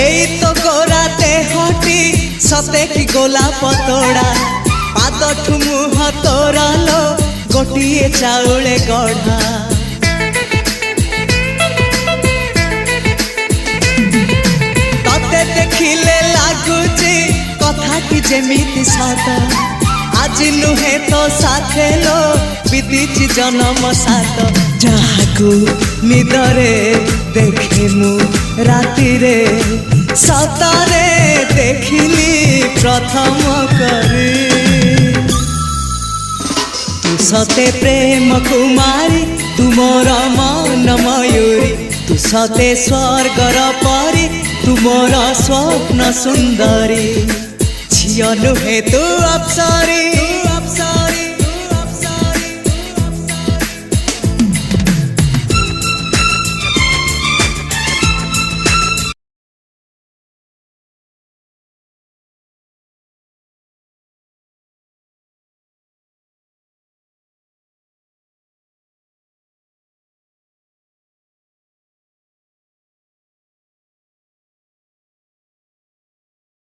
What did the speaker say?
एई तो गोरा देहटी सते कि गोलाप तोड़ा पाद मुह तोरा लो गोटिए चाउले गढ़ा तते देखिले लागुची कथाटी जेमिति सत आज नुहे तो साथे लो बीतीची जन्म सात जहाकू निदरे देखे मु राति रे सतरे देखिली प्रथम करी तू सते प्रेम कुमारी तू मोर मन मयूरी तू सते स्वर्गर परी तू मोर स्वप्न सुंदरी झियो नुहे तू अप्सरी।